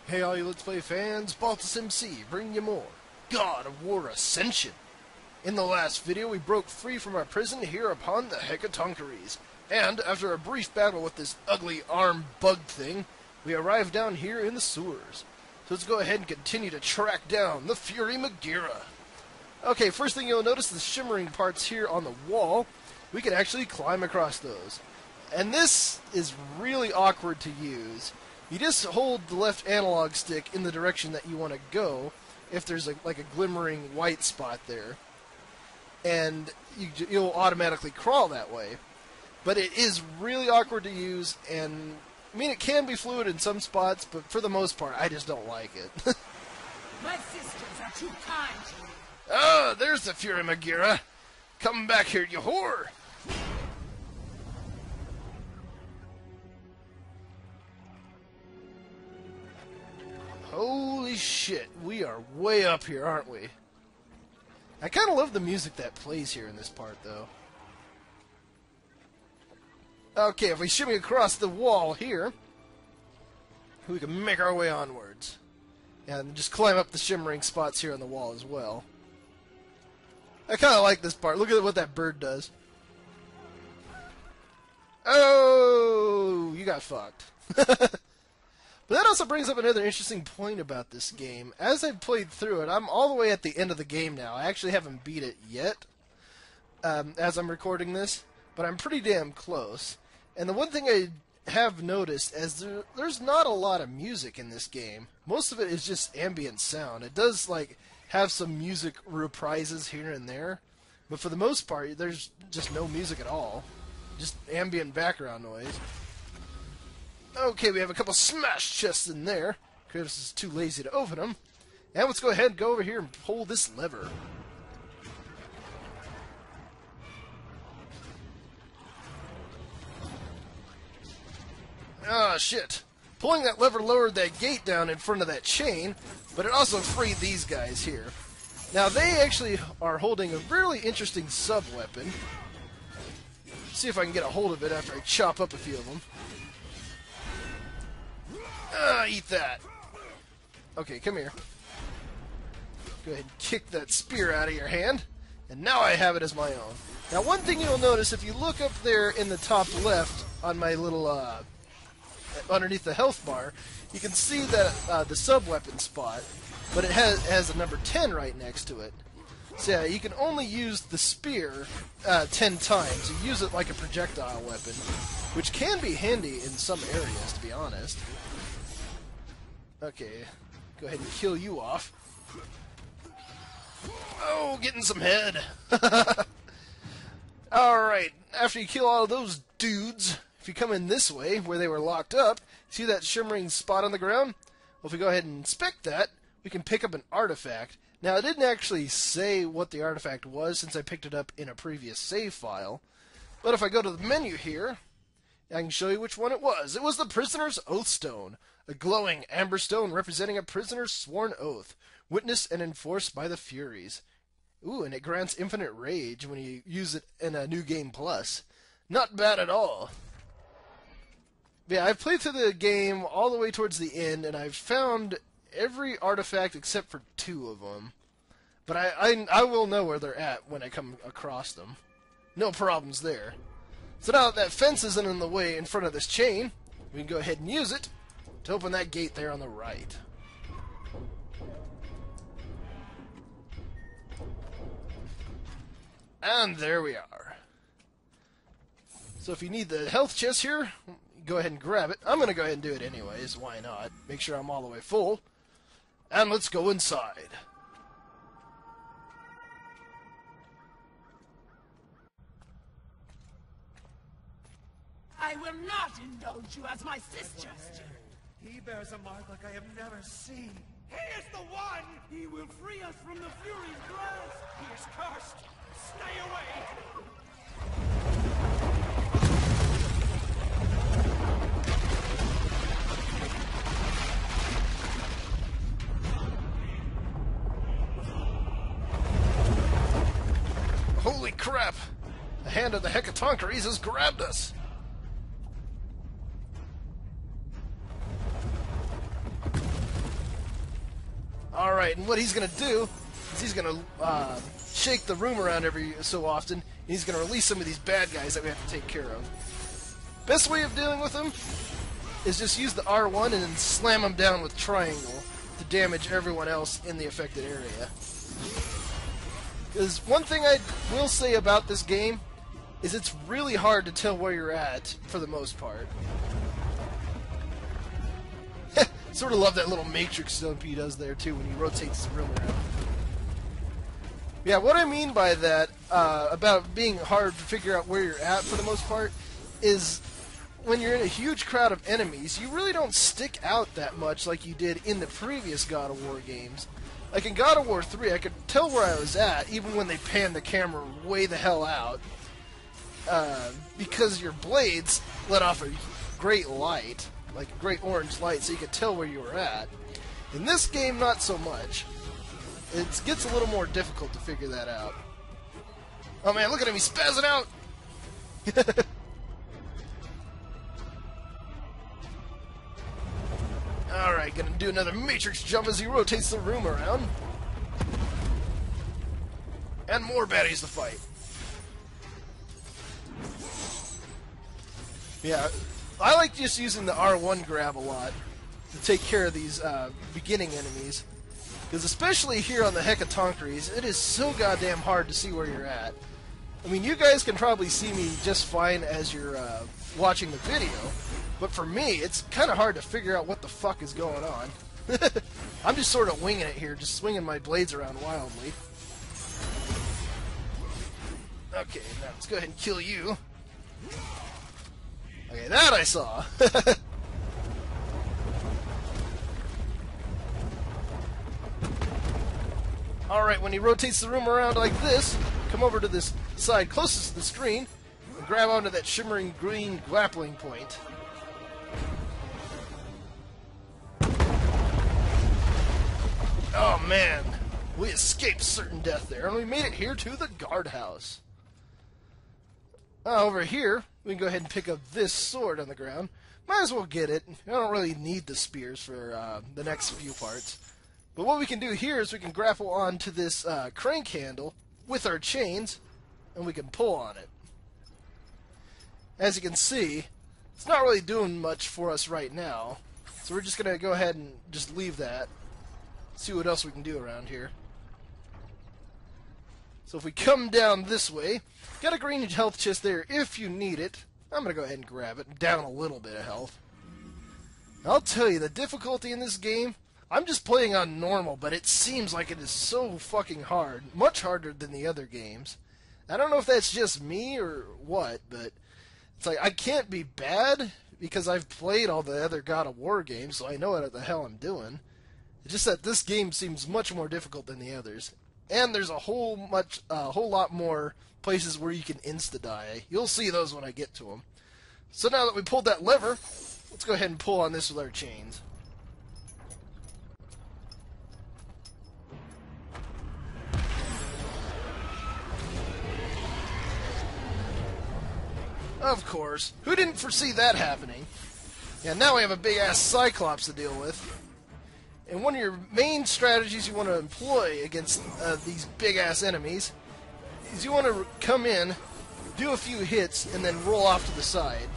Hey all you Let's Play fans, Baltus MC bringing you more God of War Ascension. In the last video we broke free from our prison here upon the Hecatonchires, and after a brief battle with this ugly arm bug thing, we arrived down here in the sewers. So let's go ahead and continue to track down the Fury Megaera. Okay, first thing you'll notice, the shimmering parts here on the wall, we can actually climb across those. And this is really awkward to use. You just hold the left analog stick in the direction that you want to go if there's like a glimmering white spot there. And you'll automatically crawl that way. But it is really awkward to use, and I mean, it can be fluid in some spots, but for the most part, I just don't like it. My sisters are too kind to me. Ah, there's the Fury Megaera. Come back here, you whore! Holy shit, we are way up here, aren't we? I kind of love the music that plays here in this part, though. Okay, if we shimmy across the wall here, we can make our way onwards. And just climb up the shimmering spots here on the wall as well. I kind of like this part. Look at what that bird does. Oh, you got fucked. But that also brings up another interesting point about this game. As I've played through it, I'm all the way at the end of the game now. I actually haven't beat it yet, as I'm recording this, but I'm pretty damn close. And the one thing I have noticed is there's not a lot of music in this game. Most of it is just ambient sound. It does like have some music reprises here and there, but for the most part, there's just no music at all. Just ambient background noise. Okay, we have a couple smash chests in there. Kratos is too lazy to open them. And let's go ahead and go over here and pull this lever. Ah, shit. Pulling that lever lowered that gate down in front of that chain, but it also freed these guys here. Now, they actually are holding a really interesting sub-weapon. See if I can get a hold of it after I chop up a few of them. Eat that. Okay, come here. Go ahead and kick that spear out of your hand. And now I have it as my own. Now, one thing you'll notice, if you look up there in the top left on my little, underneath the health bar, you can see that the sub-weapon spot, but it has a number 10 right next to it. So yeah, you can only use the spear 10 times. You use it like a projectile weapon, which can be handy in some areas, to be honest. Okay, go ahead and kill you off. Oh, getting some head. Alright, after you kill all of those dudes, if you come in this way, where they were locked up, see that shimmering spot on the ground? Well, if we go ahead and inspect that, we can pick up an artifact. Now, it didn't actually say what the artifact was, since I picked it up in a previous save file. But if I go to the menu here, I can show you which one it was. It was the Prisoner's Oath Stone, a glowing amber stone representing a prisoner's sworn oath, witnessed and enforced by the Furies. Ooh, and it grants infinite rage when you use it in a New Game Plus. Not bad at all. But yeah, I've played through the game all the way towards the end, and I've found every artifact except for 2 of them. But I will know where they're at when I come across them. No problems there. So now that fence isn't in the way in front of this chain, we can go ahead and use it to open that gate there on the right. And there we are. So if you need the health chest here, go ahead and grab it. I'm going to go ahead and do it anyways, why not? Make sure I'm all the way full. And let's go inside. I will not indulge you as my sisters do. He bears a mark like I have never seen. He is the one! He will free us from the Fury's grasp! He is cursed. Stay away! Holy crap! The hand of the Hecatonchires has grabbed us! Alright, and what he's going to do is he's going to shake the room around every so often, and he's going to release some of these bad guys that we have to take care of. Best way of dealing with them is just use the R1 and then slam them down with triangle to damage everyone else in the affected area. Because one thing I will say about this game is it's really hard to tell where you're at for the most part. Sort of love that little matrix jump he does there too when he rotates the room around. Yeah, what I mean by that, about being hard to figure out where you're at for the most part, is when you're in a huge crowd of enemies, you really don't stick out that much like you did in the previous God of War games. Like in God of War 3, I could tell where I was at, even when they panned the camera way the hell out, because your blades let off a great light, like a great orange light, so you could tell where you were at. In this game, not so much. It gets a little more difficult to figure that out. Oh man, look at him, he's spazzing out! Alright, gonna do another matrix jump as he rotates the room around. And more baddies to fight. Yeah, I like just using the R1 grab a lot to take care of these beginning enemies. Because especially here on the Hecatonchires, it is so goddamn hard to see where you're at. I mean, you guys can probably see me just fine as you're watching the video, but for me, it's kind of hard to figure out what the fuck is going on. I'm just sort of winging it here, just swinging my blades around wildly. Okay, now let's go ahead and kill you. Okay, that I saw. Alright, when he rotates the room around like this, come over to this side closest to the screen and grab onto that shimmering green grappling point. Oh man, we escaped certain death there, and we made it here to the guardhouse. Over here, we can go ahead and pick up this sword on the ground. Might as well get it. I don't really need the spears for the next few parts. But what we can do here is we can grapple onto this crank handle with our chains, and we can pull on it. As you can see, it's not really doing much for us right now. So we're just going to go ahead and just leave that. See what else we can do around here. So if we come down this way, got a green health chest there if you need it. I'm going to go ahead and grab it, down a little bit of health. I'll tell you, the difficulty in this game, I'm just playing on normal, but it seems like it is so fucking hard. Much harder than the other games. I don't know if that's just me or what, but it's like I can't be bad because I've played all the other God of War games, so I know what the hell I'm doing. It's just that this game seems much more difficult than the others. And there's a whole lot more places where you can insta-die. You'll see those when I get to them. So now that we pulled that lever, let's go ahead and pull on this with our chains. Of course. Who didn't foresee that happening? Yeah, now we have a big-ass Cyclops to deal with. And one of your main strategies you want to employ against these big-ass enemies is you want to come in, do a few hits, and then roll off to the side.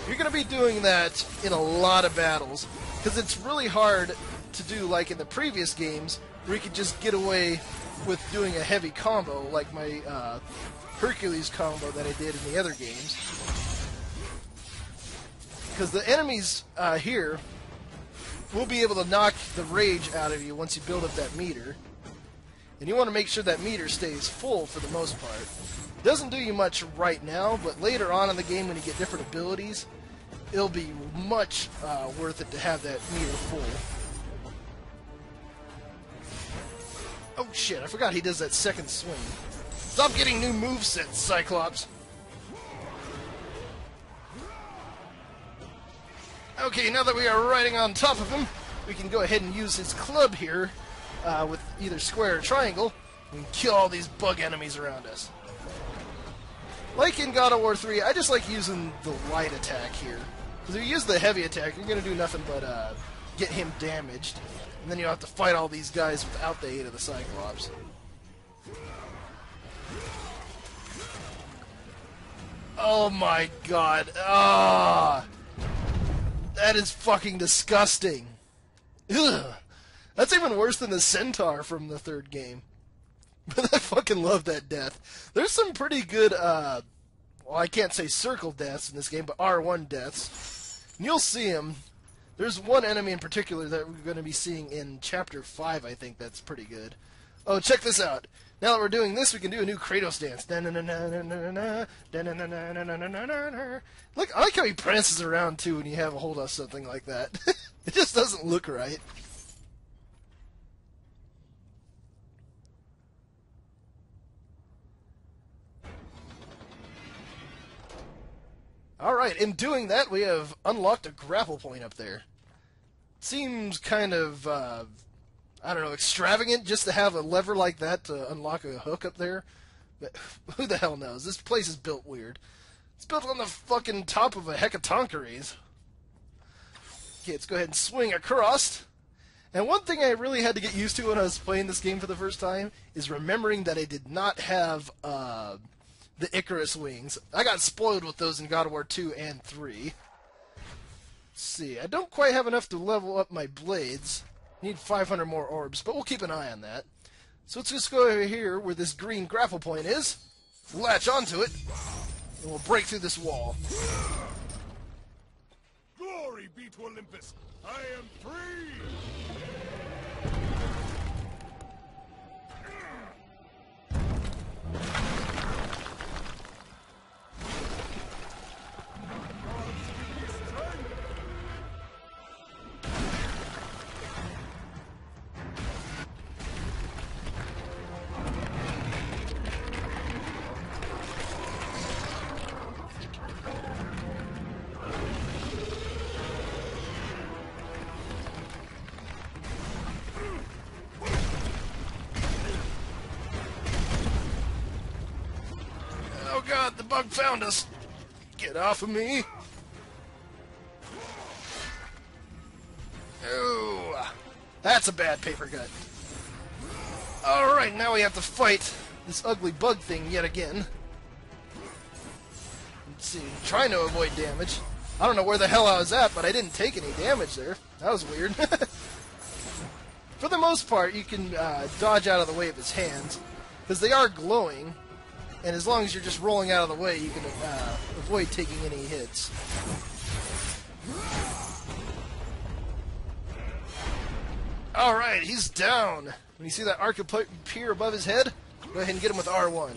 You're going to be doing that in a lot of battles, because it's really hard to do like in the previous games, where you could just get away with doing a heavy combo, like my Hercules combo that I did in the other games. Because the enemies here will be able to knock the rage out of you once you build up that meter. And you want to make sure that meter stays full for the most part. Doesn't do you much right now, but later on in the game when you get different abilities, it'll be much worth it to have that meter full. Oh shit, I forgot he does that second swing. Stop getting new movesets, Cyclops. Okay, now that we are riding on top of him, we can go ahead and use his club here with either square or triangle and kill all these bug enemies around us. Like in God of War 3, I just like using the light attack here. Because if you use the heavy attack, you're going to do nothing but get him damaged. And then you'll have to fight all these guys without the aid of the Cyclops. Oh my god. Ah! That is fucking disgusting. Ugh. That's even worse than the Centaur from the third game. But I fucking love that death. There's some pretty good, well, I can't say circle deaths in this game, but R1 deaths. And you'll see them. There's one enemy in particular that we're going to be seeing in Chapter 5, I think, that's pretty good. Oh, check this out. Now that we're doing this, we can do a new Kratos dance. Look, I like how he prances around, too, when you have a hold of something like that. It just doesn't look right. Alright, in doing that, we have unlocked a grapple point up there. Seems kind of, I don't know, extravagant just to have a lever like that to unlock a hook up there. But who the hell knows? This place is built weird. It's built on the fucking top of a Hecatonchires. Okay, let's go ahead and swing across. And one thing I really had to get used to when I was playing this game for the first time is remembering that I did not have, the Icarus wings. I got spoiled with those in God of War 2 and 3. Let's see, I don't quite have enough to level up my blades. Need 500 more orbs, but we'll keep an eye on that. So let's just go over here where this green grapple point is, latch onto it, and we'll break through this wall. Glory be to Olympus! I am free! Oh god, the bug found us! Get off of me! Ooh, that's a bad paper cut. Alright, now we have to fight this ugly bug thing yet again. Let's see, trying to avoid damage. I don't know where the hell I was at, but I didn't take any damage there. That was weird. For the most part, you can dodge out of the way of his hands, because they are glowing, and as long as you're just rolling out of the way, you can avoid taking any hits. Alright, he's down. When you see that arc appear above his head, go ahead and get him with R1.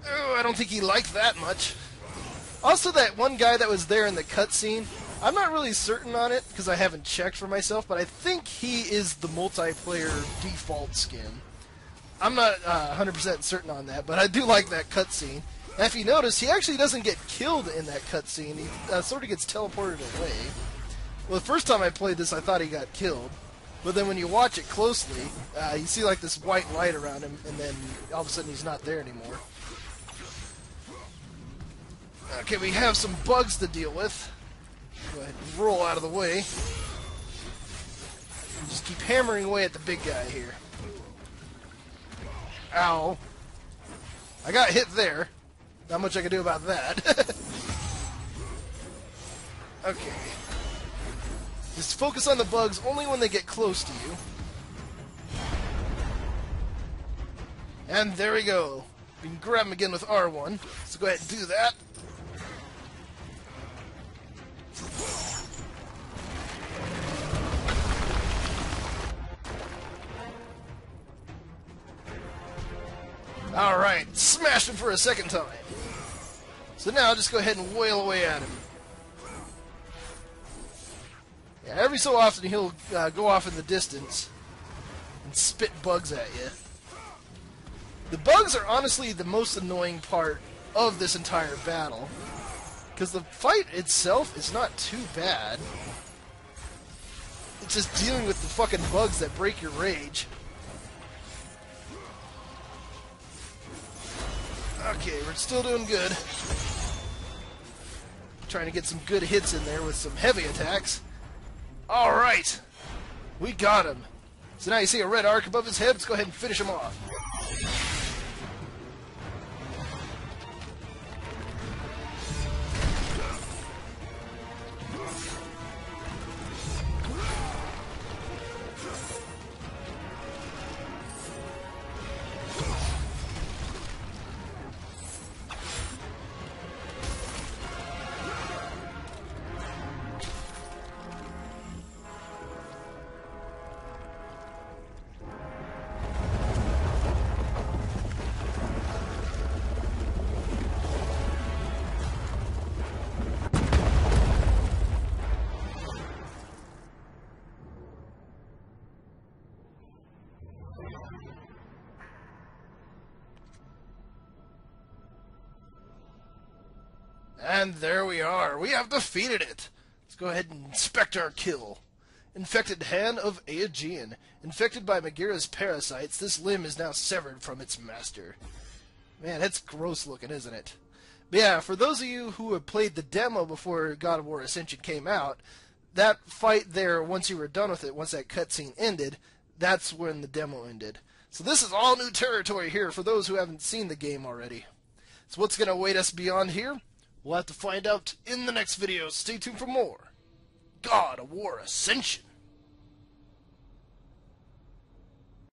Oh, I don't think he liked that much. Also, that one guy that was there in the cutscene, I'm not really certain on it, because I haven't checked for myself, but I think he is the multiplayer default skin. I'm not 100% certain on that, but I do like that cutscene. And if you notice, he actually doesn't get killed in that cutscene. He sort of gets teleported away. Well, the first time I played this, I thought he got killed. But then when you watch it closely, you see like this white light around him, and then all of a sudden he's not there anymore. Okay, we have some bugs to deal with. Go ahead and roll out of the way. And just keep hammering away at the big guy here. Ow. I got hit there. Not much I can do about that. Okay. Just focus on the bugs only when they get close to you. And there we go. We can grab them again with R1. So go ahead and do that. Alright, smashed him for a second time. So now just go ahead and wail away at him. Yeah, every so often he'll go off in the distance and spit bugs at you. The bugs are honestly the most annoying part of this entire battle, because the fight itself is not too bad. It's just dealing with the fucking bugs that break your rage. We're still doing good. Trying to get some good hits in there with some heavy attacks. Alright! We got him. So now you see a red arc above his head. Let's go ahead and finish him off. And there we are. We have defeated it. Let's go ahead and inspect our kill. Infected hand of Aegean. Infected by Megara's parasites, this limb is now severed from its master. Man, that's gross looking, isn't it? But yeah, for those of you who have played the demo before God of War Ascension came out, that fight there, once you were done with it, once that cutscene ended, that's when the demo ended. So this is all new territory here for those who haven't seen the game already. So what's going to await us beyond here? We'll have to find out in the next video. Stay tuned for more God of War Ascension.